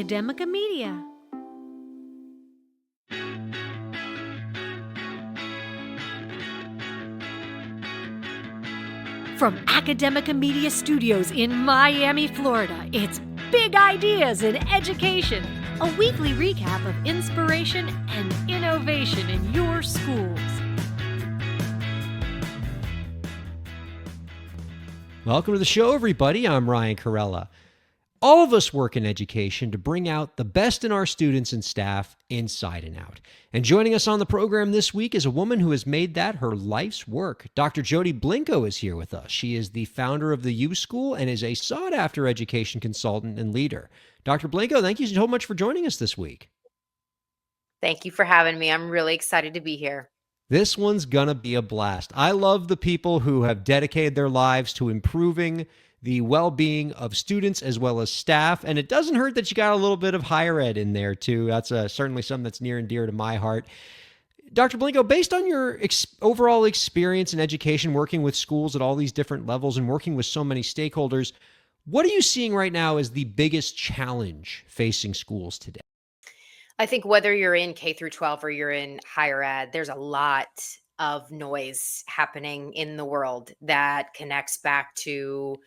Academica Media. From Academica Media Studios in Miami, Florida, it's Big Ideas in Education, a weekly recap of inspiration and innovation in your schools. Welcome to the show, everybody. I'm Ryan Kairalla. All of us work in education to bring out the best in our students and staff inside and out. And joining us on the program this week is a woman who has made that her life's work. Dr. Jodi Blinco is here with us. She is the founder of the U School and is a sought-after education consultant and leader. Dr. Blinco, thank you so much for joining us this week. Thank you for having me. I'm really excited to be here. This one's gonna be a blast. I love the people who have dedicated their lives to improving the well-being of students as well as staff. And it doesn't hurt that you got a little bit of higher ed in there too. That's certainly something that's near and dear to my heart. Dr. Blinco, based on your overall experience in education, working with schools at all these different levels and working with so many stakeholders, what are you seeing right now as the biggest challenge facing schools today? I think whether you're in K through 12 or you're in higher ed, there's a lot of noise happening in the world that connects back to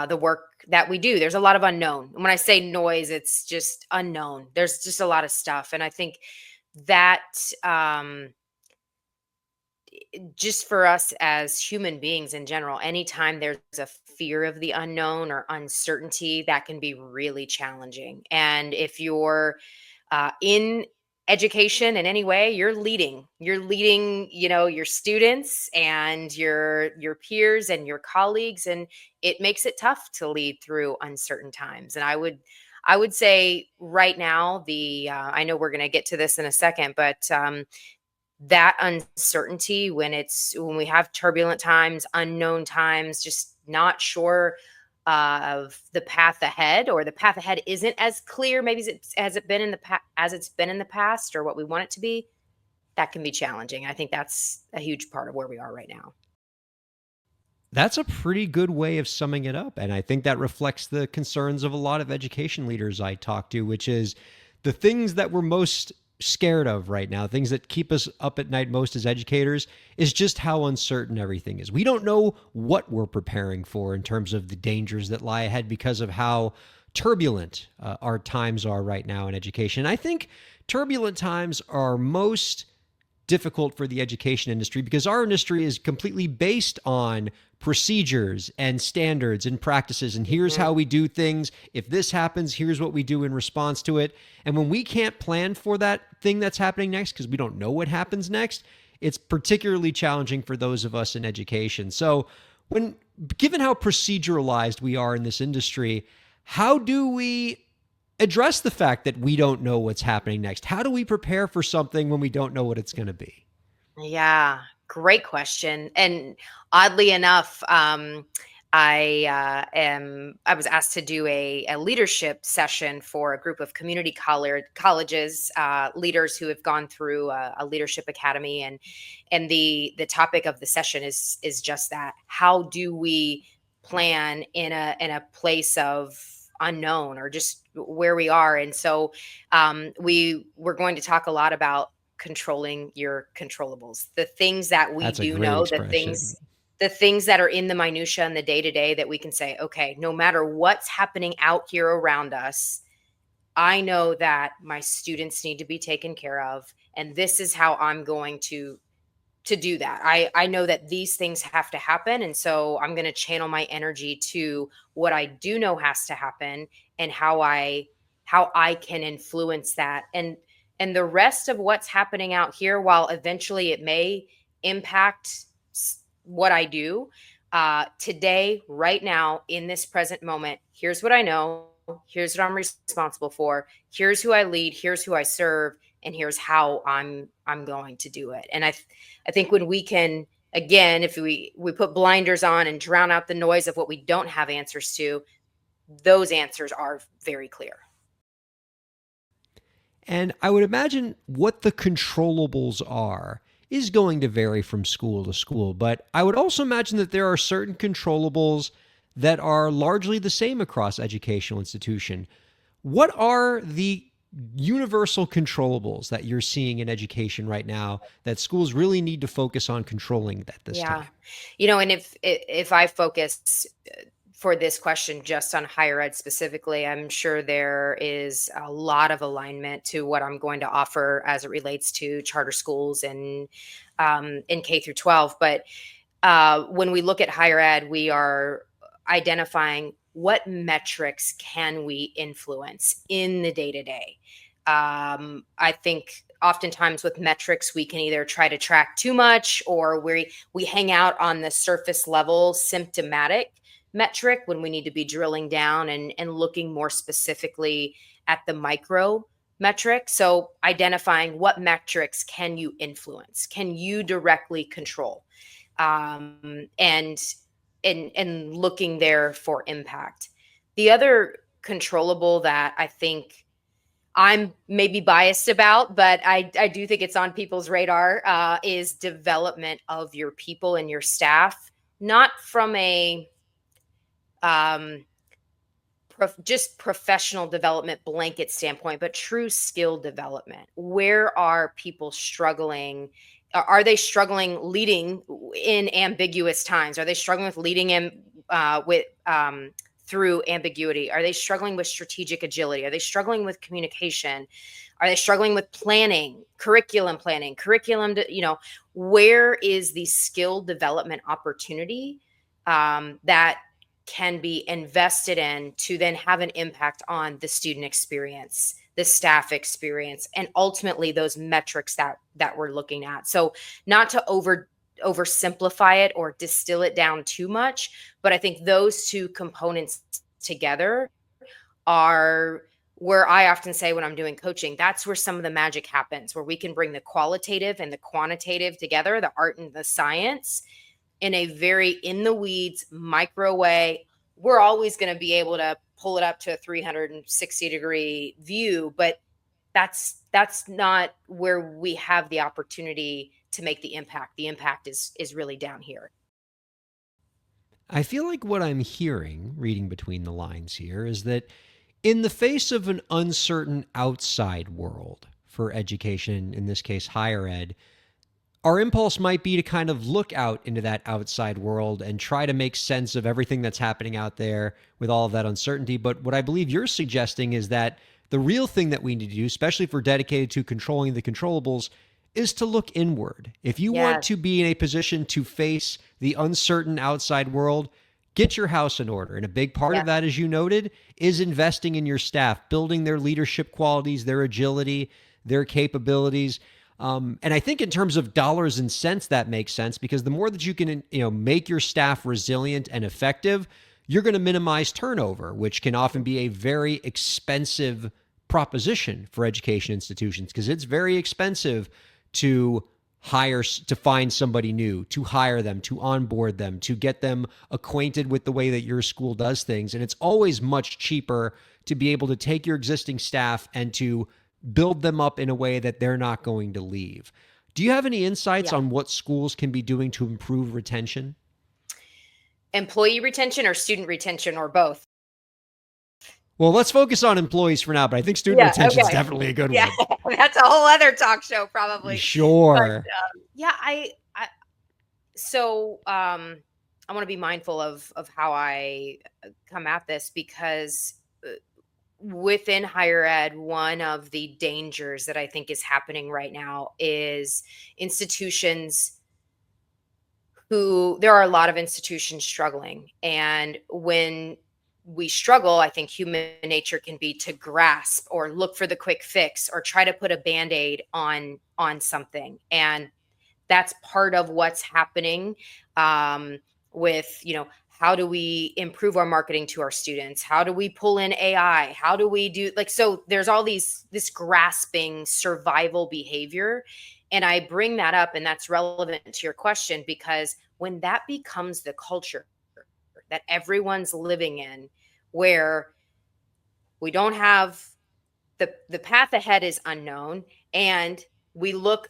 the work that we do. There's a lot of unknown. When I say noise, it's just unknown. There's just a lot of stuff. And I think that just for us as human beings in general, anytime there's a fear of the unknown or uncertainty, that can be really challenging. And if you're in education in any way, you're leading, your students and your peers and your colleagues, and it makes it tough to lead through uncertain times. And I would say right now, I know we're going to get to this in a second, but that uncertainty when we have turbulent times, unknown times, just not sure of the path ahead, or the path ahead isn't as clear maybe as it's been in the past or what we want it to be, that can be challenging. I think that's a huge part of where we are right now. That's a pretty good way of summing it up. And I think that reflects the concerns of a lot of education leaders I talk to, which is the things that we're most scared of right now, things that keep us up at night most as educators, is just how uncertain everything is. We don't know what we're preparing for in terms of the dangers that lie ahead because of how turbulent our times are right now in education. I think turbulent times are most difficult for the education industry because our industry is completely based on procedures and standards and practices. And here's how we do things. If this happens, here's what we do in response to it. And when we can't plan for that thing that's happening next because we don't know what happens next, it's particularly challenging for those of us in education. So given how proceduralized we are in this industry, how do we address the fact that we don't know what's happening next? How do we prepare for something when we don't know what it's going to be? Yeah, great question. And oddly enough, I was asked to do a leadership session for a group of community colleges, leaders who have gone through a leadership academy, and the topic of the session is just that. How do we plan in a place of unknown, or just where we are? And so we're going to talk a lot about controlling your controllables, the things that we do know, the things that are in the minutia and the day-to-day that we can say, okay, no matter what's happening out here around us, I know that my students need to be taken care of, and this is how I'm going to do that. I know that these things have to happen. And so I'm going to channel my energy to what I do know has to happen and how I can influence that. And the rest of what's happening out here, while eventually it may impact what I do today, right now, in this present moment, here's what I know. Here's what I'm responsible for. Here's who I lead. Here's who I serve. And here's how I'm going to do it. And I think when we can, again, if we put blinders on and drown out the noise of what we don't have answers to, those answers are very clear. And I would imagine what the controllables are is going to vary from school to school. But I would also imagine that there are certain controllables that are largely the same across educational institution. What are the universal controllables that you're seeing in education right now that schools really need to focus on controlling at this Yeah. time? And if I focus for this question just on higher ed specifically, I'm sure there is a lot of alignment to what I'm going to offer as it relates to charter schools and in K through 12. But when we look at higher ed, we are identifying what metrics can we influence in the day to day. I think oftentimes with metrics, we can either try to track too much, or we hang out on the surface level symptomatic metric when we need to be drilling down and looking more specifically at the micro metric. So identifying what metrics can you influence, can you directly control, and looking there for impact. The other controllable that I think I'm maybe biased about, but I do think it's on people's radar, is development of your people and your staff, not from a um, just professional development blanket standpoint, but true skill development. Where are people struggling? Are they struggling leading in ambiguous times? Are they struggling with leading in with through ambiguity? Are they struggling with strategic agility? Are they struggling with communication? Are they struggling with planning, curriculum? Where is the skill development opportunity that can be invested in to then have an impact on the student experience, the staff experience, and ultimately those metrics that we're looking at. So not to oversimplify it or distill it down too much, but I think those two components together are where I often say when I'm doing coaching, that's where some of the magic happens, where we can bring the qualitative and the quantitative together, the art and the science, in a very in the weeds micro way. We're always going to be able to pull it up to a 360-degree view, but that's not where we have the opportunity to make the impact. The impact is really down here. I feel like what I'm hearing, reading between the lines here, is that in the face of an uncertain outside world for education, in this case higher ed, our impulse might be to kind of look out into that outside world and try to make sense of everything that's happening out there with all of that uncertainty. But what I believe you're suggesting is that the real thing that we need to do, especially if we're dedicated to controlling the controllables, is to look inward. If you want Yes. to be in a position to face the uncertain outside world, get your house in order. And a big part Yeah. of that, as you noted, is investing in your staff, building their leadership qualities, their agility, their capabilities. And I think in terms of dollars and cents, that makes sense, because the more that you can, make your staff resilient and effective, you're going to minimize turnover, which can often be a very expensive proposition for education institutions, because it's very expensive to find somebody new, to hire them, to onboard them, to get them acquainted with the way that your school does things. And it's always much cheaper to be able to take your existing staff and to build them up in a way that they're not going to leave. Do you have any insights Yeah. on what schools can be doing to improve retention? Employee retention or student retention or both? Well, let's focus on employees for now, but I think student Yeah. retention is Okay. definitely a good Yeah. one. That's a whole other talk show probably. But Sure. yeah, I so I want to be mindful of how I come at this, because within higher ed, one of the dangers that I think is happening right now is institutions there are a lot of institutions struggling. And when we struggle, I think human nature can be to grasp or look for the quick fix or try to put a band-aid on something. And that's part of what's happening, with, how do we improve our marketing to our students? How do we pull in AI? How do we do so there's all this grasping survival behavior. And I bring that up, and that's relevant to your question, because when that becomes the culture that everyone's living in, where we don't have the path ahead is unknown, and we look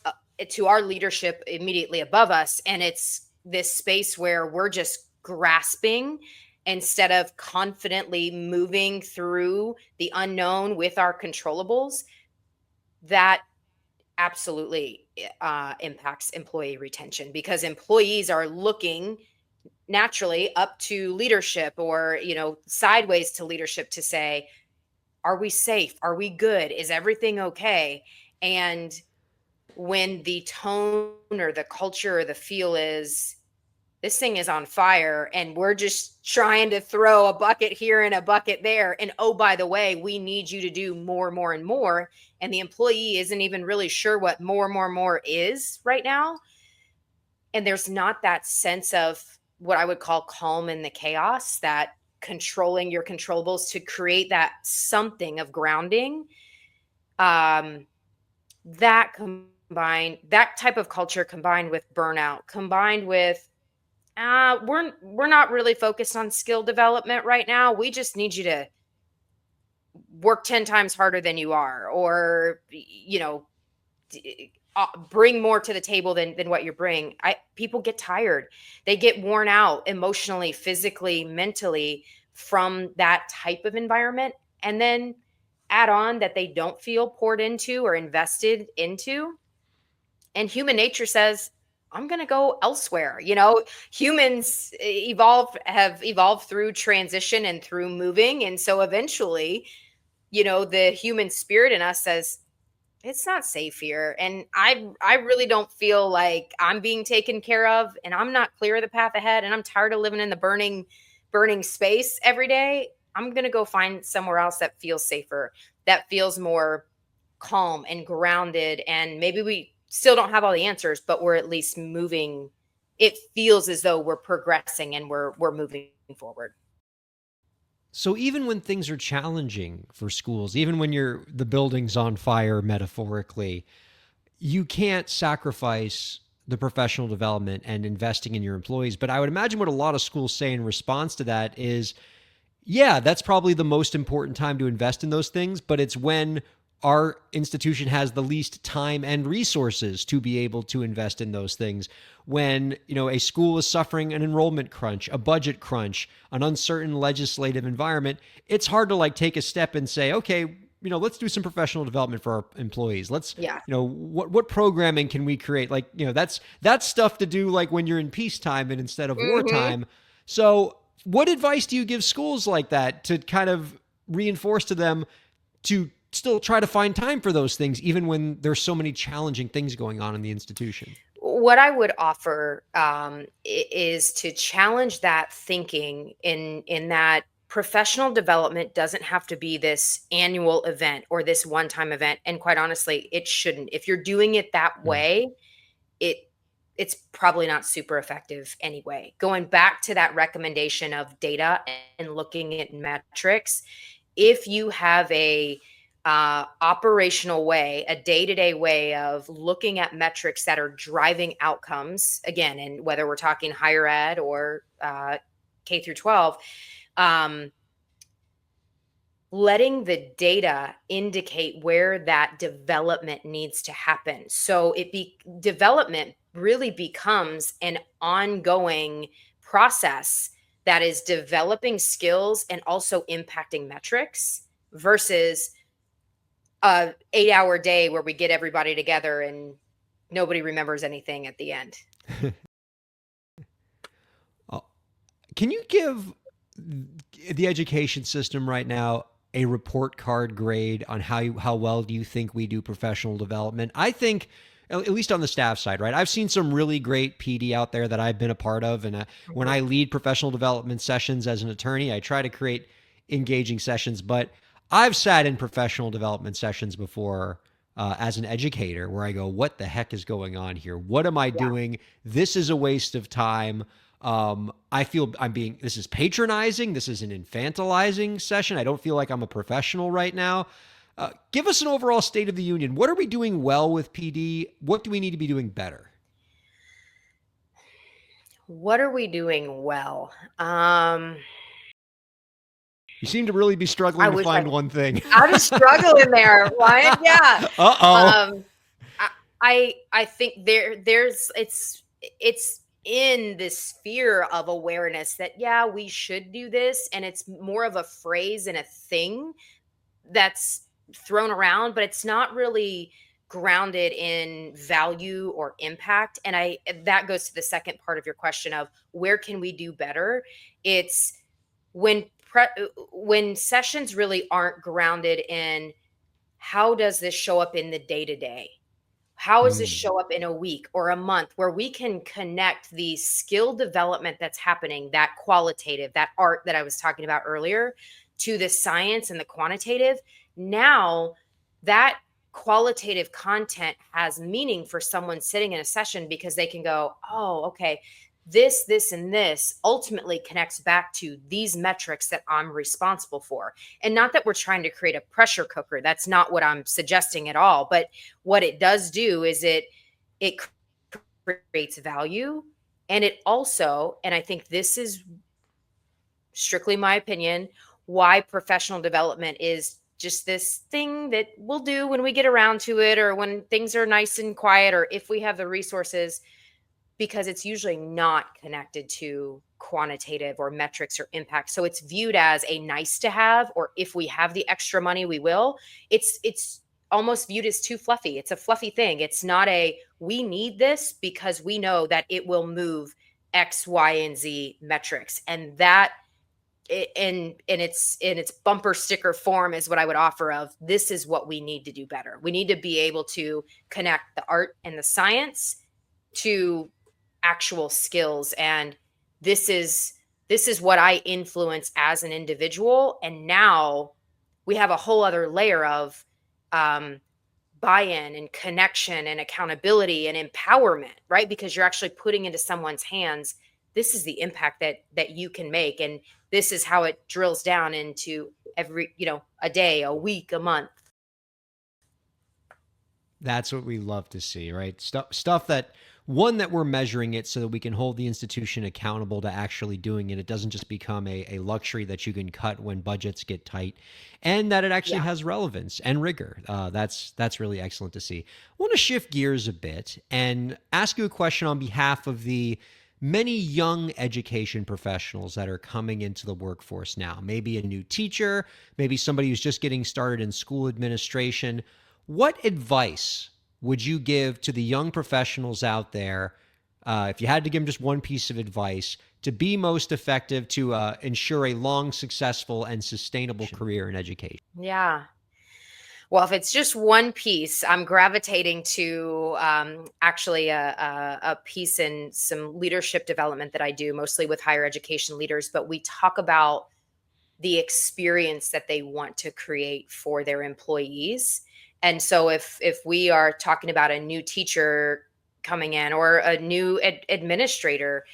to our leadership immediately above us, and it's this space where we're just grasping instead of confidently moving through the unknown with our controllables, that absolutely impacts employee retention, because employees are looking naturally up to leadership, or sideways to leadership, to say, are we safe? Are we good? Is everything okay? And when the tone or the culture or the feel is, this thing is on fire and we're just trying to throw a bucket here and a bucket there, and oh, by the way, we need you to do more, more, and more, and the employee isn't even really sure what more is right now, and there's not that sense of what I would call calm in the chaos, that controlling your controllables to create that something of grounding, that type of culture, combined with burnout, combined with we're not really focused on skill development right now, we just need you to work 10 times harder than you are, or bring more to the table than what you bring. People get tired, they get worn out emotionally, physically, mentally, from that type of environment, and then add on that they don't feel poured into or invested into, and human nature says, I'm going to go elsewhere. Humans have evolved through transition and through moving, and so eventually, the human spirit in us says, it's not safe here, and I really don't feel like I'm being taken care of, and I'm not clear of the path ahead, and I'm tired of living in the burning space every day. I'm going to go find somewhere else that feels safer, that feels more calm and grounded, and maybe we still don't have all the answers, but we're at least moving. It feels as though we're progressing and we're moving forward. So even when things are challenging for schools, even when the building's on fire, metaphorically, you can't sacrifice the professional development and investing in your employees. But I would imagine what a lot of schools say in response to that is, yeah, that's probably the most important time to invest in those things, but it's when our institution has the least time and resources to be able to invest in those things. When, a school is suffering an enrollment crunch, a budget crunch, an uncertain legislative environment, it's hard to take a step and say, okay, let's do some professional development for our employees. Let's, what programming can we create? That's stuff to do when you're in peacetime and instead of wartime. So what advice do you give schools like that to kind of reinforce to them to still try to find time for those things, even when there's so many challenging things going on in the institution? What I would offer is to challenge that thinking in that professional development doesn't have to be this annual event or this one-time event. And quite honestly, it shouldn't. If you're doing it that way, it's probably not super effective anyway. Going back to that recommendation of data and looking at metrics, if you have a operational way, a day-to-day way of looking at metrics that are driving outcomes, again, and whether we're talking higher ed or K through 12, letting the data indicate where that development needs to happen. So development really becomes an ongoing process that is developing skills and also impacting metrics, versus a 8-hour day where we get everybody together and nobody remembers anything at the end. Can you give the education system right now a report card grade on how well do you think we do professional development? I think, at least on the staff side, right? I've seen some really great PD out there that I've been a part of. And when I lead professional development sessions as an attorney, I try to create engaging sessions. But I've sat in professional development sessions before as an educator where I go, what the heck is going on here? What am I doing? This is a waste of time. I feel this is patronizing. This is an infantilizing session. I don't feel like I'm a professional right now. Give us an overall state of the union. What are we doing well with PD? What do we need to be doing better? What are we doing well? You seem to really be struggling to find one thing. I'm struggling there, Ryan. Yeah. Uh-oh. I think it's in this sphere of awareness that, yeah, we should do this. And it's more of a phrase and a thing that's thrown around, but it's not really grounded in value or impact. And that goes to the second part of your question of where can we do better? It's when when sessions really aren't grounded in how does this show up in the day to day? How does this Mm. show up in a week or a month, where we can connect the skill development that's happening, that qualitative, that art that I was talking about earlier, to the science and the quantitative? Now that qualitative content has meaning for someone sitting in a session, because they can go, oh, okay, this, and this ultimately connects back to these metrics that I'm responsible for. And not that we're trying to create a pressure cooker. That's not what I'm suggesting at all. But what it does do is it creates value. And it also, and I think this is strictly my opinion, why professional development is just this thing that we'll do when we get around to it, or when things are nice and quiet, or if we have the resources, because it's usually not connected to quantitative or metrics or impact. So it's viewed as a nice to have, or if we have the extra money, we will. It's almost viewed as too fluffy. It's a fluffy thing. It's not a, we need this because we know that it will move X, Y, and Z metrics. And that in its bumper sticker form is what I would offer of, this is what we need to do better. We need to be able to connect the art and the science to actual skills. And this is what I influence as an individual. And now we have a whole other layer of um, buy-in and connection and accountability and empowerment, right? Because you're actually putting into someone's hands, this is the impact that you can make. And this is how it drills down into every, a day, a week, a month. That's what we love to see, right? Stuff that, one, that we're measuring it so that we can hold the institution accountable to actually doing it. It doesn't just become a luxury that you can cut when budgets get tight, and that it actually Yeah. has relevance and rigor. That's really excellent to see. I want to shift gears a bit and ask you a question on behalf of the many young education professionals that are coming into the workforce now. Maybe a new teacher, maybe somebody who's just getting started in school administration. What advice would you give to the young professionals out there, if you had to give them just one piece of advice, to be most effective to ensure a long, successful, and sustainable career in education? Yeah. Well, if it's just one piece, I'm gravitating to actually a piece in some leadership development that I do, mostly with higher education leaders. But we talk about the experience that they want to create for their employees. And so if we are talking about a new teacher coming in, or a new administrator,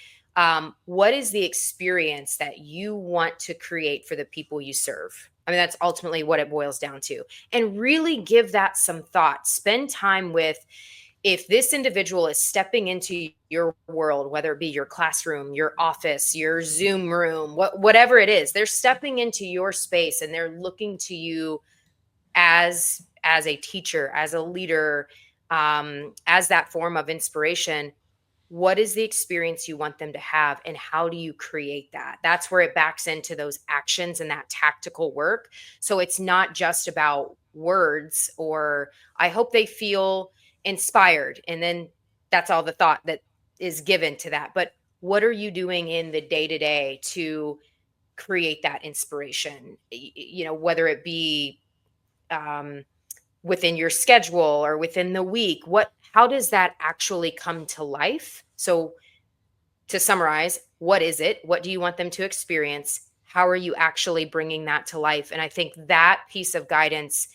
what is the experience that you want to create for the people you serve? I mean, that's ultimately what it boils down to. And really give that some thought. Spend time with, if this individual is stepping into your world, whether it be your classroom, your office, your Zoom room, whatever it is, they're stepping into your space and they're looking to you as a teacher, as a leader, as that form of inspiration. What is the experience you want them to have, and how do you create that? That's where it backs into those actions and that tactical work. So it's not just about words, or I hope they feel inspired, and then that's all the thought that is given to that. But what are you doing in the day to day to create that inspiration? Whether it be um, within your schedule or within the week, how does that actually come to life? So to summarize, what is it? What do you want them to experience? How are you actually bringing that to life? And I think that piece of guidance,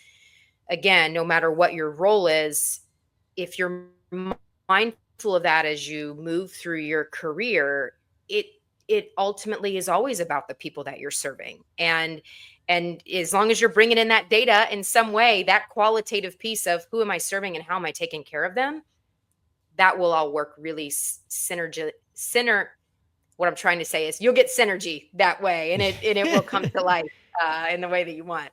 again, no matter what your role is, if you're mindful of that as you move through your career, it it ultimately is always about the people that you're serving. And as long as you're bringing in that data in some way, that qualitative piece of who am I serving and how am I taking care of them, that will all work really what I'm trying to say is you'll get synergy that way, and it will come to life in the way that you want.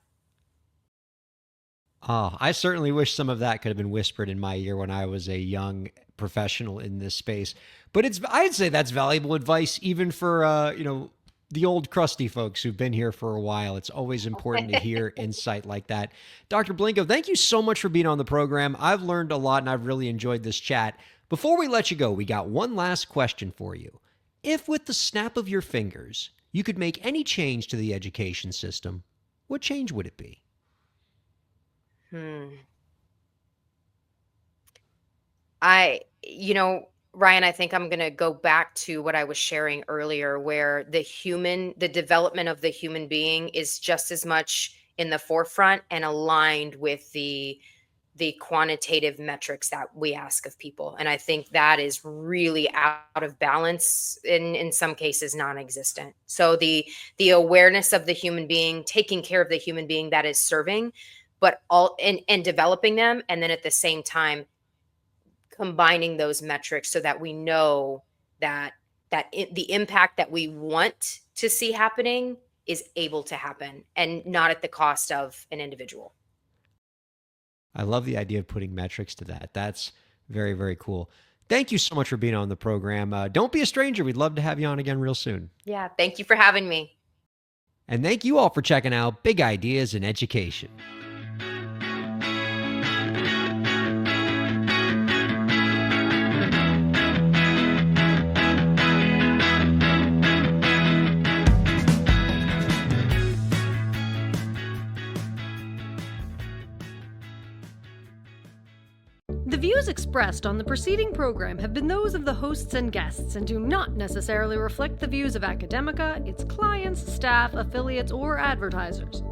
Oh, I certainly wish some of that could have been whispered in my ear when I was a young professional in this space. But I'd say that's valuable advice even for the old crusty folks who've been here for a while. It's always important to hear insight like that. Dr. Blinco, thank you so much for being on the program. I've learned a lot and I've really enjoyed this chat. Before we let you go, we got one last question for you. If with the snap of your fingers, you could make any change to the education system, what change would it be? Ryan, I think I'm going to go back to what I was sharing earlier, where the development of the human being is just as much in the forefront and aligned with the quantitative metrics that we ask of people. And I think that is really out of balance, in some cases non-existent. So the awareness of the human being, taking care of the human being that is serving, but and developing them, and then at the same time combining those metrics so that we know that the impact that we want to see happening is able to happen and not at the cost of an individual. I love the idea of putting metrics to that. That's very, very cool. Thank you so much for being on the program. Don't be a stranger. We'd love to have you on again real soon. Yeah, thank you for having me. And thank you all for checking out Big Ideas in Education. The views expressed on the preceding program have been those of the hosts and guests and do not necessarily reflect the views of Academica, its clients, staff, affiliates, or advertisers.